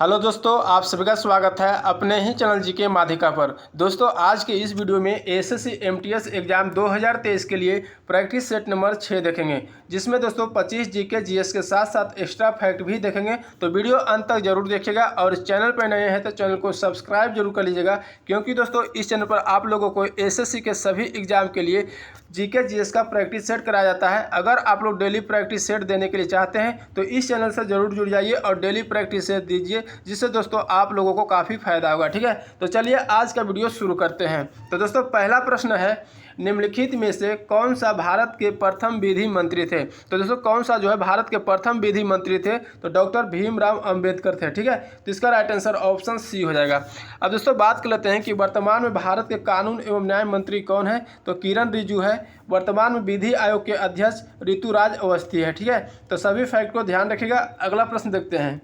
Hello दोस्तों, आप सभी का स्वागत है अपने ही चैनल जीके माध्यिका पर। दोस्तों, आज के इस वीडियो में एसएससी एमटीएस एग्जाम 2023 के लिए प्रैक्टिस सेट नंबर 6 देखेंगे, जिसमें दोस्तों 25 जीके जीएस के साथ साथ एक्स्ट्रा फैक्ट भी देखेंगे। तो वीडियो अंत तक जरूर देखिएगा और चैनल पर नए हैं तो चैनल को सब्सक्राइब जरूर कर लीजिएगा, क्योंकि दोस्तों इस चैनल पर आप लोगों को एसएससी के सभी एग्जाम के लिए जीके जीएस का प्रैक्टिस सेट कराया जाता है। अगर आप लोग डेली प्रैक्टिस सेट देने के लिए चाहते हैं तो इस चैनल से जरूर जुड़ जाइए और डेली प्रैक्टिस सेट दीजिए, जिससे दोस्तों आप लोगों को काफ़ी फायदा होगा। ठीक है, तो चलिए आज का वीडियो शुरू करते हैं। तो दोस्तों पहला प्रश्न है, निम्नलिखित में से कौन सा भारत के प्रथम विधि मंत्री थे। तो दोस्तों कौन सा जो है भारत के प्रथम विधि मंत्री थे, तो डॉक्टर भीमराव अंबेडकर थे। ठीक है, तो इसका राइट आंसर ऑप्शन सी हो जाएगा। अब दोस्तों बात कर लेते हैं कि वर्तमान में भारत के कानून एवं न्याय मंत्री कौन है, तो किरण रिजिजू है। वर्तमान में विधि आयोग के अध्यक्ष ऋतुराज अवस्थी है। ठीक है, तो सभी फैक्ट को ध्यान रखिएगा। अगला प्रश्न देखते हैं।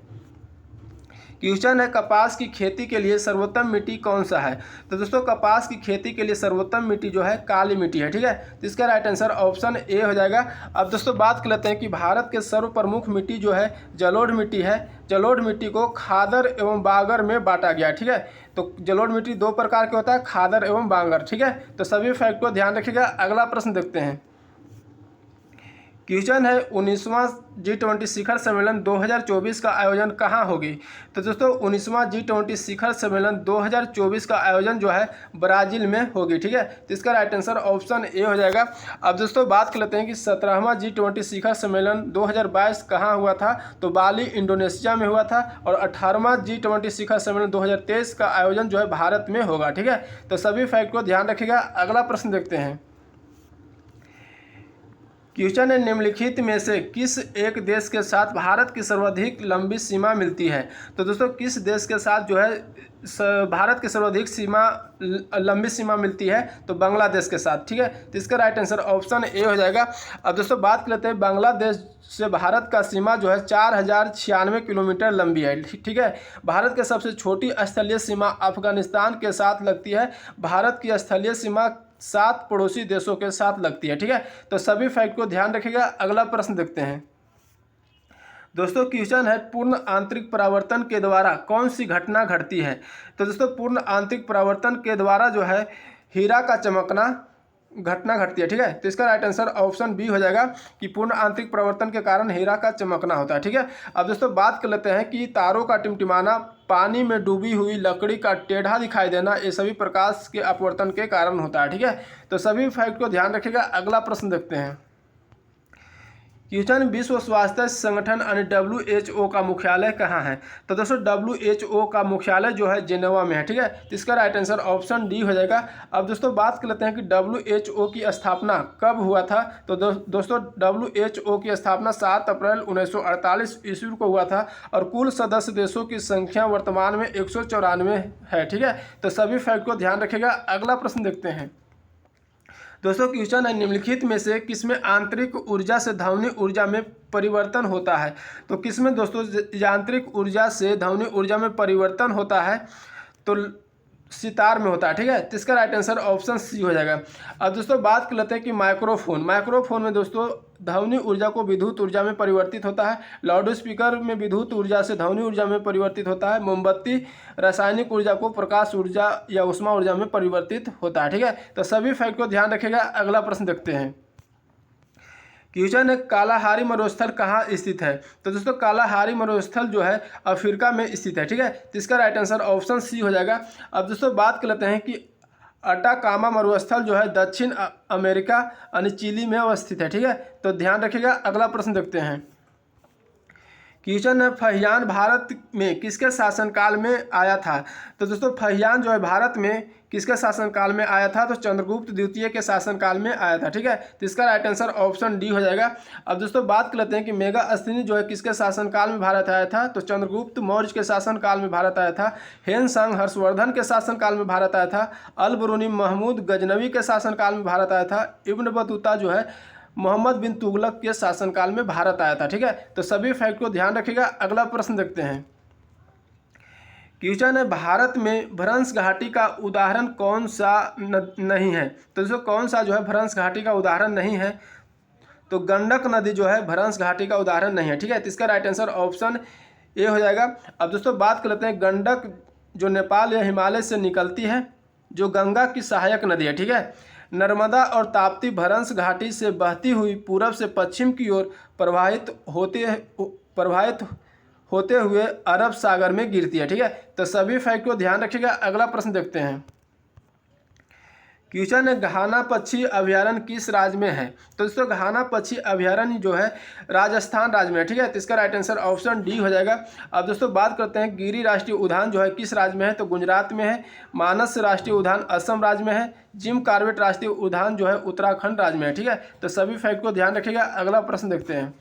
क्वेश्चन है, कपास की खेती के लिए सर्वोत्तम मिट्टी कौन सा है। तो दोस्तों कपास की खेती के लिए सर्वोत्तम मिट्टी जो है काली मिट्टी है। ठीक है, तो इसका राइट आंसर ऑप्शन ए हो जाएगा। अब दोस्तों बात कर लेते हैं कि भारत के सर्व प्रमुख मिट्टी जो है जलोढ़ मिट्टी है। जलोढ़ मिट्टी को खादर एवं बांगर में बांटा गया। ठीक है, तो जलोढ़ मिट्टी दो प्रकार के होता है, खादर एवं बांगर। ठीक है, तो सभी फैक्ट को ध्यान रखिएगा। अगला प्रश्न देखते हैं। क्वेश्चन है, 19वां G20 शिखर सम्मेलन 2024 का आयोजन कहाँ होगी। तो दोस्तों 19वां G20 शिखर सम्मेलन 2024 का आयोजन जो है ब्राज़ील में होगी। ठीक है, तो इसका राइट आंसर ऑप्शन ए हो जाएगा। अब दोस्तों बात कर लेते हैं कि 17वां G20 शिखर सम्मेलन 2022 कहाँ हुआ था, तो बाली इंडोनेशिया में हुआ था। और 18वां G20 शिखर सम्मेलन 2023 का आयोजन जो है भारत में होगा। ठीक है, तो सभी फैक्ट को ध्यान रखिएगा। अगला प्रश्न देखते हैं। क्वेश्चन है, निम्नलिखित में से किस एक देश के साथ भारत की सर्वाधिक लंबी सीमा मिलती है। तो दोस्तों किस देश के साथ जो है भारत की सर्वाधिक लंबी सीमा मिलती है, तो बांग्लादेश के साथ। ठीक है, तो इसका राइट आंसर ऑप्शन ए हो जाएगा। अब दोस्तों बात कर लेते हैं, बांग्लादेश से भारत का सीमा जो है 4096 किलोमीटर लंबी है। ठीक है, भारत की सबसे छोटी स्थलीय सीमा अफगानिस्तान के साथ लगती है। भारत की स्थलीय सीमा 7 पड़ोसी देशों के साथ लगती है। ठीक है, तो सभी फैक्ट को ध्यान रखिएगा। अगला प्रश्न देखते हैं। दोस्तों क्वेश्चन है, पूर्ण आंतरिक परावर्तन के द्वारा कौन सी घटना घटती है। तो दोस्तों पूर्ण आंतरिक परावर्तन के द्वारा जो है हीरा का चमकना घटना घटती है। ठीक है, तो इसका राइट आंसर ऑप्शन बी हो जाएगा कि पूर्ण आंतरिक परिवर्तन के कारण हीरा का चमकना होता है। ठीक है, अब दोस्तों बात कर लेते हैं कि तारों का टिमटिमाना, पानी में डूबी हुई लकड़ी का टेढ़ा दिखाई देना, ये सभी प्रकाश के अपवर्तन के कारण होता है। ठीक है, तो सभी फैक्ट को ध्यान रखिएगा। अगला प्रश्न देखते हैं। क्वेश्चन, विश्व स्वास्थ्य संगठन यानी WHO का मुख्यालय कहाँ है। तो दोस्तों WHO का मुख्यालय जो है जेनेवा में है। ठीक है, तो इसका राइट आंसर ऑप्शन डी हो जाएगा। अब दोस्तों बात कर लेते हैं कि WHO की स्थापना कब हुआ था। तो दोस्तों WHO की स्थापना 7 अप्रैल 1948 ईस्वी को हुआ था और कुल सदस्य देशों की संख्या वर्तमान में 194 है। ठीक है, तो सभी फैक्ट को ध्यान रखिएगा। अगला प्रश्न देखते हैं। दोस्तों क्वेश्चन है, निम्नलिखित में से किसमें आंतरिक ऊर्जा से ध्वनि ऊर्जा में परिवर्तन होता है। तो किसमें दोस्तों यांत्रिक ऊर्जा से ध्वनि ऊर्जा में परिवर्तन होता है, तो सितार में होता है। ठीक है, तो इसका राइट आंसर ऑप्शन सी हो जाएगा। अब दोस्तों बात कर लेते हैं कि माइक्रोफोन में दोस्तों ध्वनि ऊर्जा को विद्युत ऊर्जा में परिवर्तित होता है। लाउड स्पीकर में विद्युत ऊर्जा से ध्वनि ऊर्जा में परिवर्तित होता है। मोमबत्ती रासायनिक ऊर्जा को प्रकाश ऊर्जा या ऊष्मा ऊर्जा में परिवर्तित होता है। ठीक है, तो सभी फैक्ट को ध्यान रखिएगा। अगला प्रश्न देखते हैं। क्वेश्चन है, कालाहारी मरुस्थल कहाँ स्थित है। तो दोस्तों कालाहारी मरुस्थल जो है अफ्रीका में स्थित है। ठीक है, तो इसका राइट आंसर ऑप्शन सी हो जाएगा। अब दोस्तों बात कर लेते हैं कि अटाकामा मरुस्थल जो है दक्षिण अमेरिका यानी चिली में अवस्थित है। ठीक है, तो ध्यान रखिएगा। अगला प्रश्न देखते हैं। क्वेश्चन है, फहियान भारत में किसके शासनकाल में आया था। तो दोस्तों फहियान जो है भारत में किसके शासनकाल में आया था, तो चंद्रगुप्त द्वितीय के शासनकाल में आया था। ठीक है, तो इसका राइट आंसर ऑप्शन डी हो जाएगा। अब दोस्तों बात कर लेते हैं कि मेगास्थनी जो है किसके शासनकाल में भारत आया था, तो चंद्रगुप्त मौर्य के शासनकाल में भारत आया था। हेनसांग हर्षवर्धन के शासनकाल में भारत आया था। अल बरूनी महमूद गजनवी के शासनकाल में भारत आया था। इब्न बतूता जो है मोहम्मद बिन तुगलक के शासनकाल में भारत आया था। ठीक है, तो सभी फैक्ट को ध्यान रखिएगा। अगला प्रश्न देखते हैं। क्वेश्चन है, भारत में भ्रंश घाटी का उदाहरण कौन सा नहीं है। तो दोस्तों कौन सा जो है भ्रंश घाटी का उदाहरण नहीं है, तो गंडक नदी जो है भ्रंश घाटी का उदाहरण नहीं है। ठीक है, तो इसका राइट आंसर ऑप्शन ए हो जाएगा। अब दोस्तों बात कर लेते हैं गंडक जो नेपाल या हिमालय से निकलती है, जो गंगा की सहायक नदी है, ठीक है। नर्मदा और ताप्ती भ्रंश घाटी से बहती हुई पूरब से पश्चिम की ओर प्रवाहित होते हुए अरब सागर में गिरती है, ठीक है। तो सभी फैक्ट को ध्यान रखिएगा। अगला प्रश्न देखते हैं। क्वेश्चन है घाना पक्षी अभयारण्य किस राज्य में है? तो दोस्तों घाना पक्षी अभयारण्य जो है राजस्थान राज्य में है, ठीक है। तो इसका राइट आंसर ऑप्शन डी हो जाएगा। अब दोस्तों बात करते हैं गिरी राष्ट्रीय उद्यान जो है किस राज्य में है? तो गुजरात में है। मानस राष्ट्रीय उद्यान असम राज्य में है। जिम कॉर्बेट राष्ट्रीय उद्यान जो है उत्तराखंड राज्य में है, ठीक है। तो सभी फैक्ट को ध्यान रखिएगा। अगला प्रश्न देखते हैं।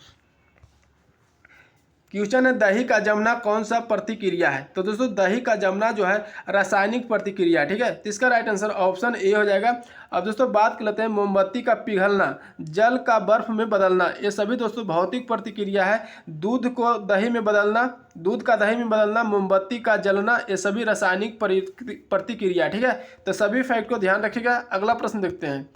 क्वेश्चन है दही का जमना कौन सा प्रतिक्रिया है? तो दोस्तों दही का जमना जो है रासायनिक प्रतिक्रिया, ठीक है। तो इसका राइट आंसर ऑप्शन ए हो जाएगा। अब दोस्तों बात कर लेते हैं मोमबत्ती का पिघलना, जल का बर्फ में बदलना, ये सभी दोस्तों भौतिक प्रतिक्रिया है। दूध को दही में बदलना, दूध का दही में बदलना, मोमबत्ती का जलना, ये सभी रासायनिक प्रतिक्रिया, ठीक है। तो सभी फैक्ट को ध्यान रखिएगा। अगला प्रश्न देखते हैं।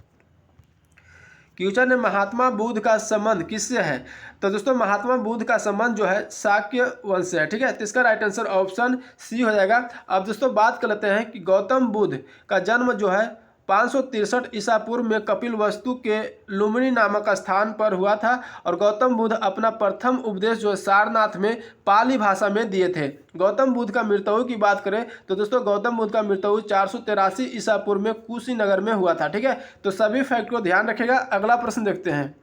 क्वेश्चन है महात्मा बुद्ध का संबंध किससे है? तो दोस्तों महात्मा बुद्ध का संबंध जो है शाक्य वंश से है, ठीक है। तो इसका राइट आंसर ऑप्शन सी हो जाएगा। अब दोस्तों बात कर लेते हैं कि गौतम बुद्ध का जन्म जो है 563 ईसा पूर्व में कपिलवस्तु के लुम्बिनी नामक स्थान पर हुआ था और गौतम बुद्ध अपना प्रथम उपदेश जो सारनाथ में पाली भाषा में दिए थे। गौतम बुद्ध का मृत्यु की बात करें तो दोस्तों गौतम बुद्ध का मृत्यु 483 ईसा पूर्व में कुशीनगर में हुआ था, ठीक है। तो सभी फैक्ट को ध्यान रखिएगा। अगला प्रश्न देखते हैं।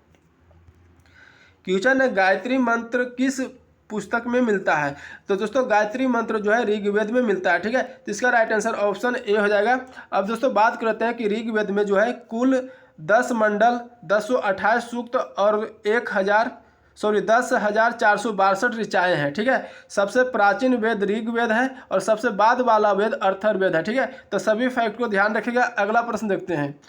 क्वेश्चन है गायत्री मंत्र किस पुस्तक में मिलता है? तो दोस्तों गायत्री मंत्र जो है ऋग्वेद में मिलता है, ठीक है। तो इसका राइट आंसर ऑप्शन ए हो जाएगा। अब दोस्तों बात करते हैं कि ऋग्वेद में जो है कुल 10 मंडल, 1028 सूक्त और 10,462 ऋचाएँ हैं, ठीक है। सबसे प्राचीन वेद ऋग्वेद है और सबसे बाद वाला वेद अथर्ववेद है, ठीक है। तो सभी फैक्ट को ध्यान रखिएगा। अगला प्रश्न देखते हैं।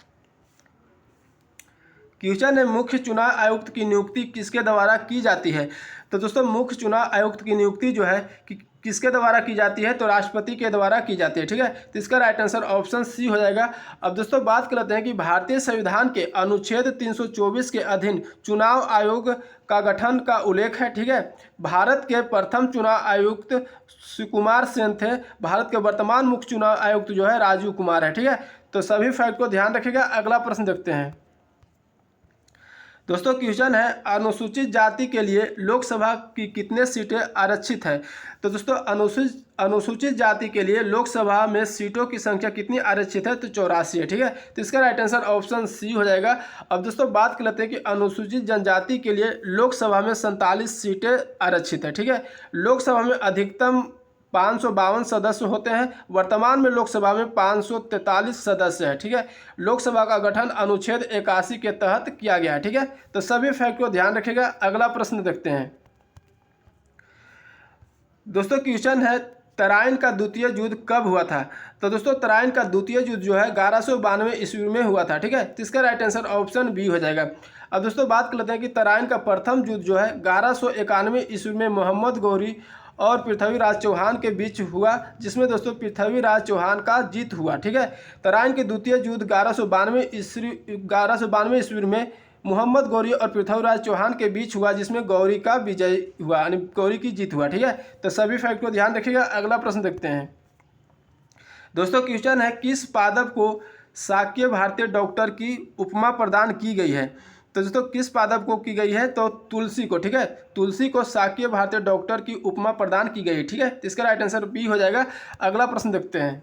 क्वेश्चन है मुख्य चुनाव आयुक्त की नियुक्ति किसके द्वारा की जाती है? तो दोस्तों मुख्य चुनाव आयुक्त की नियुक्ति जो है कि किसके द्वारा की जाती है? तो राष्ट्रपति के द्वारा की जाती है, ठीक है। तो इसका राइट आंसर ऑप्शन सी हो जाएगा। अब दोस्तों बात कर लेते हैं कि भारतीय संविधान के अनुच्छेद 324 के अधीन चुनाव आयोग का गठन का उल्लेख है, ठीक है। भारत के प्रथम चुनाव आयुक्त सुकुमार सेन थे। भारत के वर्तमान मुख्य चुनाव आयुक्त जो है राजीव कुमार है, ठीक है। तो सभी फैक्ट को ध्यान रखिएगा। अगला प्रश्न देखते हैं। दोस्तों क्वेश्चन है अनुसूचित जाति के लिए लोकसभा की कितने सीटें आरक्षित है? तो दोस्तों अनुसूचित जाति के लिए लोकसभा में सीटों की संख्या कितनी आरक्षित है? तो 84 है, ठीक है। तो इसका राइट आंसर ऑप्शन सी हो जाएगा। अब दोस्तों बात कर लेते हैं कि अनुसूचित जनजाति के लिए लोकसभा में 47 सीटें आरक्षित है, ठीक है। लोकसभा में अधिकतम 552 सदस्य होते हैं। वर्तमान में लोकसभा में 543 सदस्य है, ठीक है। लोकसभा का गठन अनुच्छेद 81 के तहत किया गया है, ठीक है। तो सभी फैक्ट को ध्यान रखिएगा। अगला प्रश्न देखते हैं। दोस्तों क्वेश्चन है तराइन का द्वितीय युद्ध कब हुआ था? तो दोस्तों तराइन का द्वितीय युद्ध जो है 1192 ईस्वी में हुआ था, ठीक है। तो इसका राइट आंसर ऑप्शन बी हो जाएगा। अब दोस्तों बात कर लेते हैं कि तराइन का प्रथम युद्ध जो है 1191 ईस्वी में मोहम्मद गौरी और पृथ्वीराज चौहान के बीच हुआ, जिसमें दोस्तों पृथ्वीराज चौहान का जीत हुआ, ठीक है। तराइन के द्वितीय युद्ध 1192 ईस्वी में मोहम्मद गौरी और पृथ्वीराज चौहान के बीच हुआ, जिसमें गौरी का विजय हुआ, यानी गौरी की जीत हुआ, ठीक है। तो सभी फैक्ट को ध्यान रखिएगा। अगला प्रश्न देखते हैं। दोस्तों क्वेश्चन है किस पादप को शाक्य भारतीय डॉक्टर की उपमा प्रदान की गई है? तो दोस्तों किस पादप को की गई है? तो तुलसी को, ठीक है। तुलसी को शाक्य भारतीय डॉक्टर की उपमा प्रदान की गई है, ठीक है। तो इसका राइट आंसर बी हो जाएगा। अगला प्रश्न देखते हैं।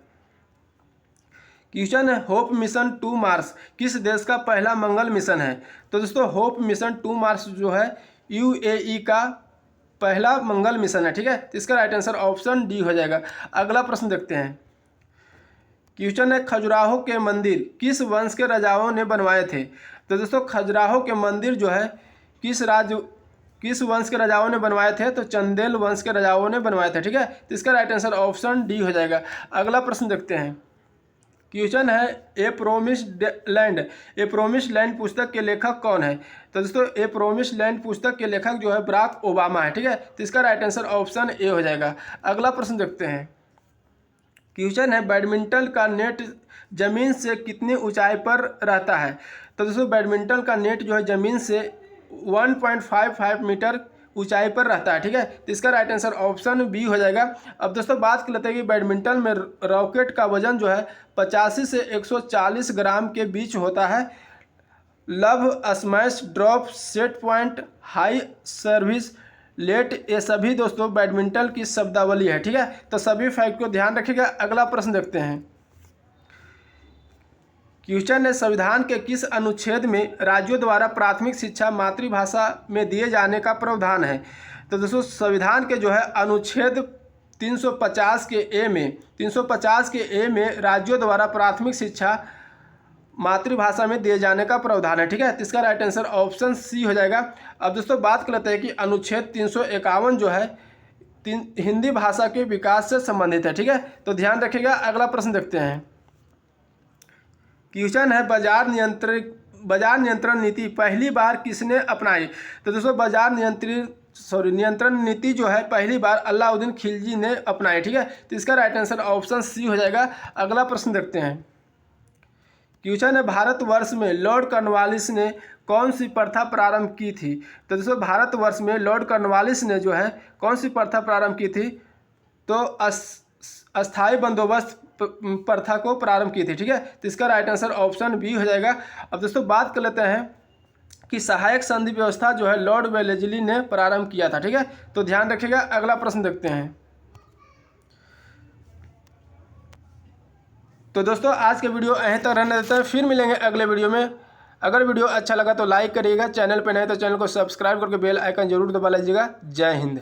क्वेश्चन है होप मिशन टू मार्स किस देश का पहला मंगल मिशन है? तो दोस्तों होप मिशन टू मार्स जो है यूएई का पहला मंगल मिशन है, ठीक है। तो इसका राइट आंसर ऑप्शन डी हो जाएगा। अगला प्रश्न देखते हैं। क्वेश्चन है खजुराहो के मंदिर किस वंश के राजाओं ने बनवाए थे? तो दोस्तों खजुराहो के मंदिर जो है किस वंश के राजाओं ने बनवाए थे? तो चंदेल वंश के राजाओं ने बनवाए थे, ठीक है। तो इसका राइट आंसर ऑप्शन डी हो जाएगा। अगला प्रश्न देखते हैं। क्वेश्चन है ए प्रोमिस्ड लैंड पुस्तक के लेखक कौन है? तो दोस्तों ए प्रोमिस्ड लैंड पुस्तक के लेखक जो है बराक ओबामा है, ठीक है। तो इसका राइट आंसर ऑप्शन ए हो जाएगा। अगला प्रश्न देखते हैं। क्वेश्चन है बैडमिंटन का नेट जमीन से कितनी ऊंचाई पर रहता है? तो दोस्तों बैडमिंटन का नेट जो है जमीन से 1.55 मीटर ऊंचाई पर रहता है। ठीक है, तो इसका राइट आंसर ऑप्शन बी हो जाएगा। अब दोस्तों बात कर लेते हैं कि बैडमिंटन में रॉकेट का वजन जो है 85 से 140 ग्राम के बीच होता है। Love, smash, drop, set point, high service, let, ये सभी दोस्तों बैडमिंटन की शब्दावली है। ठीक है, तो सभी फैक्ट को ध्यान रखिएगा। अगला प्रश्न देखते हैं। क्वेश्चन है, संविधान के किस अनुच्छेद में राज्यों द्वारा प्राथमिक शिक्षा मातृभाषा में दिए जाने का प्रावधान है? तो दोस्तों संविधान के जो है अनुच्छेद 350 के ए में राज्यों द्वारा प्राथमिक शिक्षा मातृभाषा में दिए जाने का प्रावधान है। ठीक है, तो इसका राइट आंसर ऑप्शन सी हो जाएगा। अब दोस्तों बात कर लेते हैं कि अनुच्छेद 351 जो है हिंदी भाषा के विकास से संबंधित है। ठीक है, तो ध्यान रखिएगा। अगला प्रश्न देखते हैं। क्वेश्चन है, बाजार नियंत्रण नीति पहली बार किसने अपनाई? तो दोस्तों बाजार नियंत्रण नीति जो है पहली बार अलाउद्दीन खिलजी ने अपनाई। ठीक है, तो इसका राइट आंसर ऑप्शन सी हो जाएगा। अगला प्रश्न देखते हैं। क्वेश्चन है, भारतवर्ष में लॉर्ड कॉर्नवालिस ने कौन सी प्रथा प्रारंभ की थी? तो दोस्तों भारतवर्ष में लॉर्ड कॉर्नवालिस ने जो है कौन सी प्रथा प्रारंभ की थी? तो अस्थाई बंदोबस्त प्रथा को प्रारंभ की थी। ठीक है, तो इसका राइट आंसर ऑप्शन बी हो जाएगा। अब दोस्तों बात कर लेते हैं कि सहायक संधि व्यवस्था जो है लॉर्ड वेलेस्ली ने प्रारंभ किया था। ठीक है, तो ध्यान रखिएगा। अगला प्रश्न देखते हैं। तो दोस्तों आज के वीडियो यहीं तक रहने देते हैं, फिर मिलेंगे अगले वीडियो में। अगर वीडियो अच्छा लगा तो लाइक करिएगा, चैनल पर नए तो चैनल को सब्सक्राइब करके बेल आइकन जरूर दबा लीजिएगा। जय हिंद।